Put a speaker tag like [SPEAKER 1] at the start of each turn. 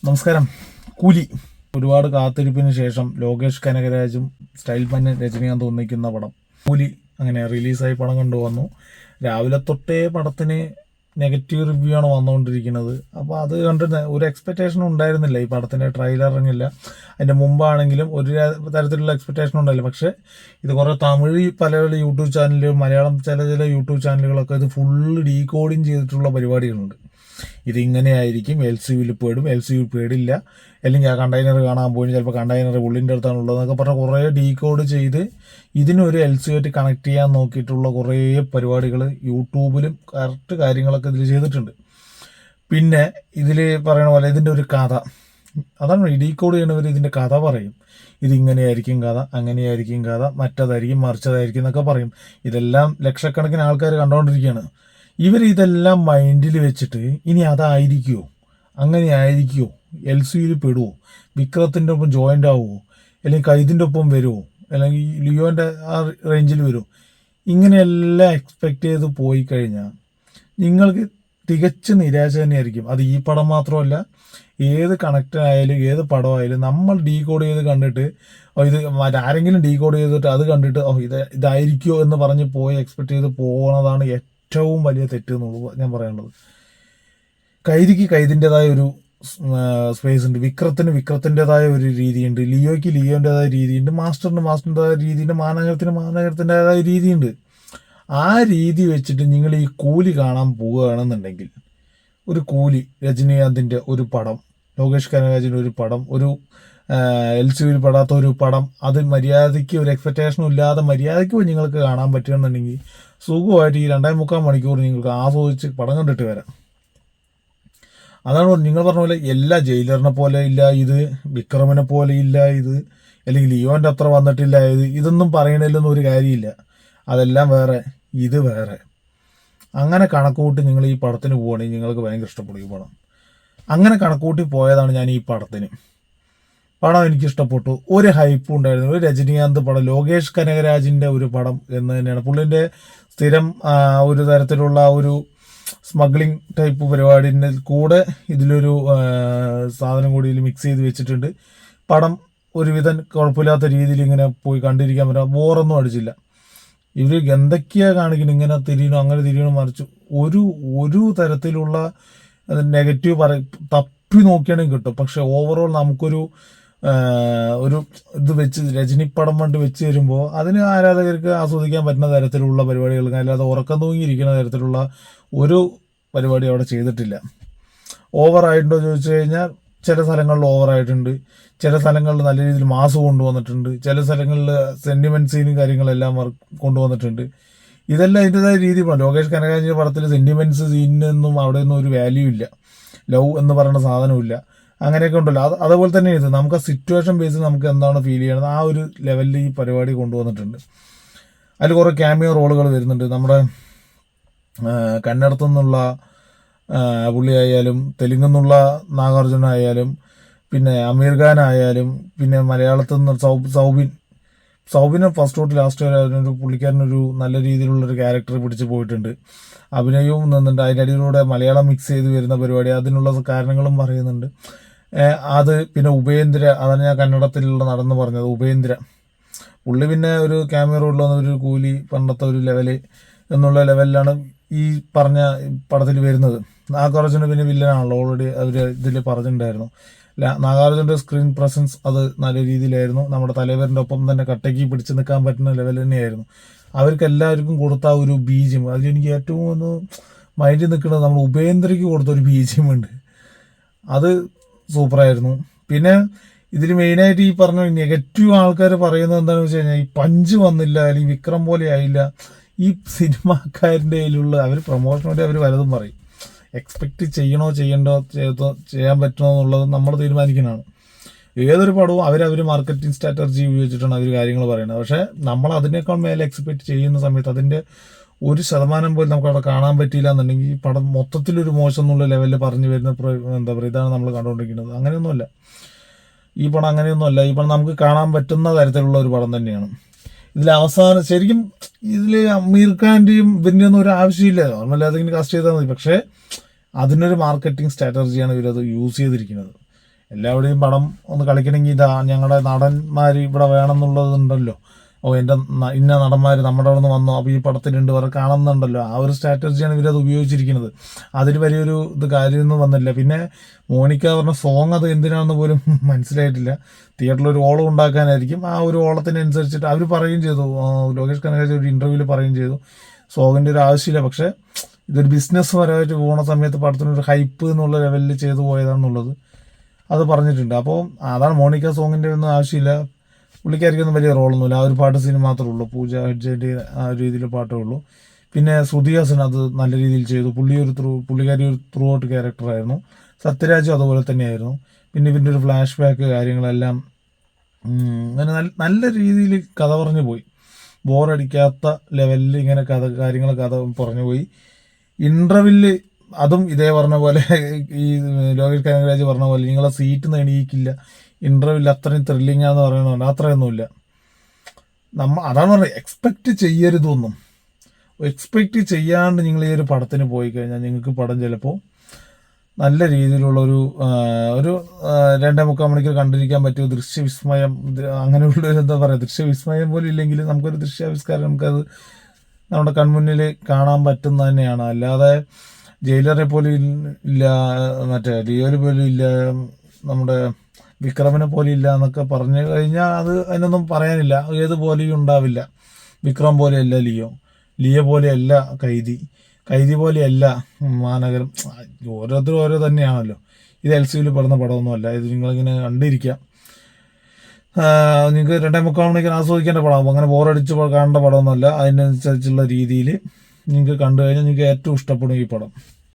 [SPEAKER 1] നമസ്കാരം. കൂലി ഒരുപാട് കാത്തിരിപ്പിന് ശേഷം ലോകേഷ് കനകരാജും സ്റ്റൈൽ മന്നൻ രജനീകാന്ത് ഒന്നിക്കുന്ന പടം കൂലി അങ്ങനെ റിലീസായി പടം കൊണ്ടുവന്നു. രാവിലെ തൊട്ടേ പടത്തിന് നെഗറ്റീവ് റിവ്യൂ ആണ് വന്നുകൊണ്ടിരിക്കുന്നത്. അപ്പോൾ അത് കണ്ട് ഒരു എക്സ്പെക്റ്റേഷനും ഉണ്ടായിരുന്നില്ല. ഈ പടത്തിൻ്റെ ട്രെയിലർ ഇറങ്ങില്ല, അതിൻ്റെ മുമ്പാണെങ്കിലും ഒരു തരത്തിലുള്ള എക്സ്പെക്റ്റേഷൻ ഉണ്ടായില്ല. പക്ഷേ ഇത് കുറേ തമിഴ് പല യൂട്യൂബ് ചാനലുകൾ, മലയാളം ചില യൂട്യൂബ് ചാനലുകളൊക്കെ ഇത് ഫുള്ള് ഡീകോഡിങ് ചെയ്തിട്ടുള്ള പരിപാടികളുണ്ട്. ഇതിങ്ങനെയായിരിക്കും, LCUവിൽ പേടും, LCU പേടില്ല, അല്ലെങ്കിൽ ആ കണ്ടെയ്നർ കാണാൻ പോയി ചിലപ്പോൾ കണ്ടെയ്നർ ഉള്ളിൻ്റെ അടുത്താണുള്ളതെന്നൊക്കെ പറഞ്ഞാൽ കുറേ ഡീകോഡ് ചെയ്ത് ഇതിനൊരു LCU ആയിട്ട് കണക്ട് ചെയ്യാൻ നോക്കിയിട്ടുള്ള കുറേ പരിപാടികൾ യൂട്യൂബിലും കറക്റ്റ് കാര്യങ്ങളൊക്കെ ഇതിൽ ചെയ്തിട്ടുണ്ട്. പിന്നെ ഇതിൽ പറയണ പോലെ ഇതിൻ്റെ ഒരു കഥ, അതാണ് ഡീകോഡ് ചെയ്യണവർ ഇതിൻ്റെ കഥ പറയും. ഇതിങ്ങനെയായിരിക്കും കഥ, അങ്ങനെയായിരിക്കും കഥ, മറ്റതായിരിക്കും മറിച്ചതായിരിക്കും എന്നൊക്കെ പറയും. ഇതെല്ലാം ലക്ഷക്കണക്കിന് ആൾക്കാർ കണ്ടുകൊണ്ടിരിക്കുകയാണ്. ഇവരിതെല്ലാം മൈൻഡിൽ വെച്ചിട്ട് ഇനി അതായിരിക്കുമോ, അങ്ങനെ ആയിരിക്കുമോ, LCUവിൽ പെടുമോ, വിക്രത്തിൻ്റെ ഒപ്പം ജോയിൻ്റ് ആവുമോ, അല്ലെങ്കിൽ കൈതിൻ്റെ ഒപ്പം വരുമോ, അല്ലെങ്കിൽ ലിയോൻ്റെ ആ റേഞ്ചിൽ വരുമോ, ഇങ്ങനെയെല്ലാം എക്സ്പെക്റ്റ് ചെയ്ത് പോയി കഴിഞ്ഞാൽ നിങ്ങൾക്ക് തികച്ച് നിരാശ തന്നെയായിരിക്കും. അത് ഈ പടം മാത്രമല്ല, ഏത് കണക്റ്റ് ആയാലും ഏത് പടമായാലും നമ്മൾ ഡീകോഡ് ചെയ്ത് കണ്ടിട്ട് ഇത് ആരെങ്കിലും ഡീകോഡ് ചെയ്തിട്ട് അത് കണ്ടിട്ട് ഇതായിരിക്കുമോ എന്ന് പറഞ്ഞ് പോയി എക്സ്പെക്റ്റ് ചെയ്ത് പോകുന്നതാണ് ഏറ്റവും വലിയ തെറ്റ് എന്നുള്ളത് ഞാൻ പറയാനുള്ളത്. കൈദിക്ക് കൈതിൻ്റെതായ ഒരു സ്പേസ് ഉണ്ട്, വിക്രത്തിൻ്റെതായ ഒരു രീതിയുണ്ട്, ലിയോയ്ക്ക് ലിയോൻ്റെതായ രീതിയുണ്ട്, മാസ്റ്ററിൻ്റെതായ രീതിയുണ്ട്, മാനഗരത്തിൻ്റെതായ രീതിയുണ്ട്. ആ രീതി വെച്ചിട്ട് നിങ്ങൾ ഈ കൂലി കാണാൻ പോവുകയാണെന്നുണ്ടെങ്കിൽ, ഒരു കൂലി രജനീകാന്തിൻ്റെ ഒരു പടം, ലോകേഷ് കനകരാജിൻ്റെ ഒരു പടം, ഒരു LCUവിൽ പെടാത്ത ഒരു പടം, അത് മര്യാദയ്ക്ക് ഒരു എക്സ്പെക്റ്റേഷനും ഇല്ലാതെ മര്യാദയ്ക്ക് നിങ്ങൾക്ക് കാണാൻ പറ്റുകയെന്നുണ്ടെങ്കിൽ സുഖമായിട്ട് ഈ 2.25 മണിക്കൂർ നിങ്ങൾക്ക് ആസ്വദിച്ച് പടം കണ്ടിട്ട് വരാം. അതാണ് നിങ്ങൾ പറഞ്ഞ പോലെ എല്ലാ ജയിലറിനെ പോലെ ഇല്ല ഇത്, വിക്രമിനെ പോലെ ഇല്ല ഇത്, അല്ലെങ്കിൽ ലിയോൻ്റെ അത്ര വന്നിട്ടില്ല ഇത്, ഇതൊന്നും പറയണില്ലെന്നും ഒരു കാര്യമില്ല. അതെല്ലാം വേറെ, ഇത് വേറെ. അങ്ങനെ കണക്കൂട്ടി നിങ്ങൾ ഈ പടത്തിന് പോവുകയാണെങ്കിൽ നിങ്ങൾക്ക് ഭയങ്കര ഇഷ്ടപ്പെടും ഈ പടം. അങ്ങനെ കണക്കൂട്ടി പോയതാണ് ഞാൻ ഈ പടത്തിന്. പടം എനിക്കിഷ്ടപ്പെട്ടു. ഒരു ഹൈപ്പും ഉണ്ടായിരുന്നു. ഒരു രജനീകാന്ത് പടം, ലോകേഷ് കനകരാജിൻ്റെ ഒരു പടം എന്ന് തന്നെയാണ്. പുള്ളിൻ്റെ സ്ഥിരം ഒരു തരത്തിലുള്ള ഒരു സ്മഗ്ലിംഗ് ടൈപ്പ് പരിപാടിൻ്റെ കൂടെ ഇതിലൊരു സാധനം കൂടി ഇതിൽ മിക്സ് ചെയ്ത് വെച്ചിട്ടുണ്ട്. പടം ഒരുവിധം കുഴപ്പമില്ലാത്ത രീതിയിൽ ഇങ്ങനെ പോയി കണ്ടിരിക്കാൻ പറ്റും, ബോറൊന്നും അടിച്ചില്ല. ഇവർ എന്തൊക്കെയാണ് കാണിക്കുന്നത്, ഇങ്ങനെ തിരിയണോ അങ്ങനെ തിരിയണോ മറിച്ചു ഒരു തരത്തിലുള്ള നെഗറ്റീവ് തപ്പി നോക്കിയാണെങ്കിൽ കിട്ടും. പക്ഷെ ഓവറോൾ നമുക്കൊരു ഇത് വെച്ച് രജനിപ്പടം കൊണ്ട് വെച്ച് തരുമ്പോൾ അതിന് ആരാധകർക്ക് ആസ്വദിക്കാൻ പറ്റുന്ന തരത്തിലുള്ള പരിപാടികൾ, അല്ലാതെ ഉറക്കം തൂങ്ങിയിരിക്കുന്ന തരത്തിലുള്ള ഒരു പരിപാടി അവിടെ ചെയ്തിട്ടില്ല. ഓവറായിട്ടുണ്ടോ ചോദിച്ചു കഴിഞ്ഞാൽ ചില സ്ഥലങ്ങളിൽ ഓവറായിട്ടുണ്ട്, ചില സ്ഥലങ്ങളിൽ നല്ല രീതിയിൽ മാസ് കൊണ്ടുവന്നിട്ടുണ്ട്, ചില സ്ഥലങ്ങളിൽ സെൻറ്റിമെൻറ്റ് സീനും കാര്യങ്ങളെല്ലാം കൊണ്ടുവന്നിട്ടുണ്ട്. ഇതെല്ലാം ഇതിൻ്റെതായ രീതി. ലോകേഷ് കനകരാജിൻ്റെ പടത്തിൽ സെൻറ്റിമെൻറ്റ്സ് സീനിനൊന്നും അവിടെയൊന്നും ഒരു വാല്യൂ ഇല്ല, ലവ് എന്ന് പറയുന്ന സാധനമില്ല, അങ്ങനെയൊക്കെ ഉണ്ടല്ലോ. അതുപോലെ തന്നെ ഇത് നമുക്ക് ആ സിറ്റുവേഷൻ ബേസ് നമുക്ക് എന്താണ് ഫീൽ ചെയ്യണത് ആ ഒരു ലെവലിൽ ഈ പരിപാടി കൊണ്ടുവന്നിട്ടുണ്ട്. അതിൽ കുറേ ക്യാമിയോ റോളുകൾ വരുന്നുണ്ട്. നമ്മുടെ കന്നഡത്തു നിന്നുള്ള പുള്ളിയായാലും, തെലുങ്കിൽ നിന്നുള്ള നാഗാർജുന ആയാലും, പിന്നെ അമീർ ഖാൻ ആയാലും, പിന്നെ മലയാളത്തിൽ നിന്ന് സൗബിനെ ഫസ്റ്റ് തൊട്ട് ലാസ്റ്റ് വരെ അതിനൊരു പുള്ളിക്കാരനൊരു നല്ല രീതിയിലുള്ളൊരു ക്യാരക്ടർ പിടിച്ച് പോയിട്ടുണ്ട്. അഭിനയവും നിന്നുണ്ട്. അതിൻ്റെ അടിയിലൂടെ മലയാളം മിക്സ് ചെയ്ത് വരുന്ന പരിപാടി, അതിനുള്ള കാരണങ്ങളും പറയുന്നുണ്ട്. അത് പിന്നെ ഉപേന്ദ്ര, അതാണ് ഞാൻ കന്നഡത്തിലുള്ള നടന്ന് പറഞ്ഞത്, ഉപേന്ദ്ര പുള്ളി പിന്നെ ഒരു ക്യാമിയോ റോഡിൽ ഒരു കൂലി പണ്ടത്തെ ഒരു ലെവല് എന്നുള്ള ലെവലിലാണ് ഈ പറഞ്ഞ പടത്തിൽ വരുന്നത്. നാഗാർജുന പിന്നെ വില്ലനാണല്ലോ, ഓൾറെഡി അവർ ഇതിൽ പറഞ്ഞിട്ടുണ്ടായിരുന്നു. നാഗാർജുൻ്റെ സ്ക്രീൻ പ്രസൻസ് അത് നല്ല രീതിയിലായിരുന്നു. നമ്മുടെ തലവറിൻ്റെ ഒപ്പം തന്നെ കട്ടയ്ക്ക് പിടിച്ച് നിൽക്കാൻ പറ്റുന്ന ലെവൽ തന്നെയായിരുന്നു. അവർക്ക് എല്ലാവർക്കും കൊടുത്ത ഒരു ബീജിയം, അതിലെനിക്ക് ഏറ്റവും ഒന്ന് മൈൻഡിൽ നിൽക്കുന്നത് നമ്മൾ ഉപേന്ദ്രയ്ക്ക് കൊടുത്ത ഒരു ബീജിയം ഉണ്ട്, അത് സൂപ്പറായിരുന്നു. പിന്നെ ഇതിൽ മെയിനായിട്ട് ഈ പറഞ്ഞ നെഗറ്റീവ് ആൾക്കാർ പറയുന്നത് എന്താണെന്ന് വെച്ച് കഴിഞ്ഞാൽ, ഈ പഞ്ച് വന്നില്ല, അല്ലെങ്കിൽ വിക്രം പോലെ ആയില്ല. ഈ സിനിമാക്കാരൻ്റെ കയ്യിലുള്ള അവർ പ്രൊമോഷന് വേണ്ടി അവർ പലതും പറയും. എക്സ്പെക്റ്റ് ചെയ്യണോ ചെയ്യാൻ പറ്റണോ എന്നുള്ളത് നമ്മൾ തീരുമാനിക്കുന്നതാണ്. ഏതൊരു പടവും അവർ മാർക്കറ്റിംഗ് സ്ട്രാറ്റജി ഉപയോഗിച്ചിട്ടാണ് അവർ കാര്യങ്ങൾ പറയുന്നത്. പക്ഷേ നമ്മൾ അതിനേക്കാൾ മേലെ എക്സ്പെക്റ്റ് ചെയ്യുന്ന സമയത്ത് അതിൻ്റെ 1% പോലും നമുക്ക് അവിടെ കാണാൻ പറ്റിയില്ല എന്നുണ്ടെങ്കിൽ ഈ പടം മൊത്തത്തിലൊരു മോശം എന്നുള്ള ലെവലിൽ പറഞ്ഞു വരുന്ന എന്താ പറയുക, ഇതാണ് നമ്മൾ കണ്ടുകൊണ്ടിരിക്കുന്നത്. അങ്ങനെയൊന്നുമല്ല ഈ പടം, അങ്ങനെയൊന്നുമല്ല ഈ പടം. നമുക്ക് കാണാൻ പറ്റുന്ന തരത്തിലുള്ള ഒരു പടം തന്നെയാണ്. ഇതിൽ അവസാനം ശരിക്കും ഇതിൽ അമീർ ഖാൻ്റെയും ഇവൻ്റെ ഒന്നും ഒരു ആവശ്യമില്ല, നോർമൽ ഏതെങ്കിലും കാസ്റ്റ് ചെയ്താൽ മതി. പക്ഷേ അതിനൊരു മാർക്കറ്റിംഗ് സ്ട്രാറ്റജിയാണ് ഇവരത് യൂസ് ചെയ്തിരിക്കുന്നത്. എല്ലാവരുടെയും പടം ഒന്ന് കളിക്കണമെങ്കിൽ ഇതാ ഞങ്ങളുടെ നടന്മാർ ഇവിടെ വേണമെന്നുള്ളതുണ്ടല്ലോ. എൻ്റെ ഇന്ന നടന്മാർ നമ്മുടെ അവിടെ നിന്ന് വന്നു, അപ്പോൾ ഈ പടത്തിലുണ്ട് അവർ കാണുന്നുണ്ടല്ലോ. ആ ഒരു സ്ട്രാറ്റജിയാണ് ഇവരത് ഉപയോഗിച്ചിരിക്കുന്നത്. അതിൽ വലിയൊരു കാര്യമൊന്നും വന്നില്ല. പിന്നെ മോണിക്ക പറഞ്ഞ സോങ് അത് എന്തിനാണെന്ന് പോലും മനസ്സിലായിട്ടില്ല. തിയേറ്ററിൽ ഒരു ഓളം ഉണ്ടാക്കാനായിരിക്കും. ആ ഒരു ഓളത്തിനനുസരിച്ചിട്ട് അവർ പറയുകയും ചെയ്തു, ലോകേഷ് കനകരാജ് ഒരു ഇൻ്റർവ്യൂവിൽ പറയുകയും ചെയ്തു സോങ്ങിൻ്റെ ഒരു ആവശ്യമില്ല, പക്ഷേ ഇതൊരു ബിസിനസ് പരമായിട്ട് പോകുന്ന സമയത്ത് പടത്തിനൊരു ഹൈപ്പ് എന്നുള്ള ലെവലിൽ ചെയ്തു പോയതാണെന്നുള്ളത് അത് പറഞ്ഞിട്ടുണ്ട്. അപ്പോൾ അതാണ് മോണിക്ക സോങ്ങിൻ്റെ ഒന്നും ആവശ്യമില്ല. പുള്ളിക്കാരിക്കൊന്നും വലിയ റോളൊന്നുമില്ല. ആ ഒരു പാട്ട് സീൻ മാത്രമേ ഉള്ളൂ. പൂജ ഹെഡ്ജൻ്റെ ആ ഒരു രീതിയിൽ പാട്ടേ ഉള്ളൂ. പിന്നെ ശ്രുതി ഹാസൻ അത് നല്ല രീതിയിൽ ചെയ്തു. പുള്ളിക്കാരി ഒരു ത്രൂ ഔട്ട് ക്യാരക്ടറായിരുന്നു. സത്യരാജും അതുപോലെ തന്നെയായിരുന്നു. പിന്നെ ഇതിൻ്റെ ഒരു ഫ്ലാഷ് ബാക്ക് കാര്യങ്ങളെല്ലാം അങ്ങനെ നല്ല രീതിയിൽ കഥ പറഞ്ഞു പോയി. ബോറടിക്കാത്ത ലെവലിൽ ഇങ്ങനെ കഥ പറഞ്ഞു പോയി. ഇൻ്റർവെല്ലിൽ അതും ഇതേ പറഞ്ഞ പോലെ ഈ ലോകേഷ് കനകരാജ് പറഞ്ഞ പോലെ നിങ്ങളെ സീറ്റ് നേടിയിക്കില്ല. ഇൻ്റർവെല്ലിൽ അത്രയും ത്രില്ലിങ്ങാന്ന് പറയുന്നുണ്ട്. അത്രയൊന്നുമില്ല. അതാണ് പറഞ്ഞത്, എക്സ്പെക്റ്റ് ചെയ്യരുതൊന്നും. എക്സ്പെക്റ്റ് ചെയ്യാണ്ട് നിങ്ങൾ ഈ ഒരു പടത്തിന് പോയി കഴിഞ്ഞാൽ നിങ്ങൾക്ക് പടം ചിലപ്പോൾ നല്ല രീതിയിലുള്ള ഒരു 2.25 മണിക്കൂർ കണ്ടിരിക്കാൻ പറ്റിയ ദൃശ്യവിസ്മയം, അങ്ങനെയുള്ള എന്താ പറയുക, ദൃശ്യവിസ്മയം പോലും ഇല്ലെങ്കിൽ നമുക്കൊരു ദൃശ്യാവിഷ്കാരം നമുക്കത് നമ്മുടെ കൺമുന്നിൽ കാണാൻ പറ്റുന്ന തന്നെയാണ്. അല്ലാതെ ജയിലറെ പോലും ഇല്ല, മറ്റേ ലിയോയിൽ പോലും ഇല്ല, നമ്മുടെ വിക്രമിനെ പോലെ ഇല്ല എന്നൊക്കെ പറഞ്ഞു കഴിഞ്ഞാൽ അതിനൊന്നും പറയാനില്ല. ഏതുപോലെയും ഉണ്ടാവില്ല. വിക്രം പോലെയല്ല ലിയോ പോലെയല്ല കൈദി പോലെയല്ല മാനഗരം. ഓരോരുത്തരും ഓരോ തന്നെയാണല്ലോ. ഇത് LCUവിൽ പെടുന്ന പടമൊന്നുമല്ല. ഇത് നിങ്ങളിങ്ങനെ കണ്ടിരിക്കാം. നിങ്ങൾക്ക് 2.25 മണിക്കൂർ ആസ്വദിക്കേണ്ട പടമാകും. അങ്ങനെ ബോറടിച്ച് കാണേണ്ട പടമൊന്നുമല്ല. അതിനനുസരിച്ചുള്ള രീതിയിൽ നിങ്ങൾക്ക് കണ്ടു കഴിഞ്ഞാൽ നിങ്ങൾക്ക് ഏറ്റവും ഇഷ്ടപ്പെടും ഈ പടം.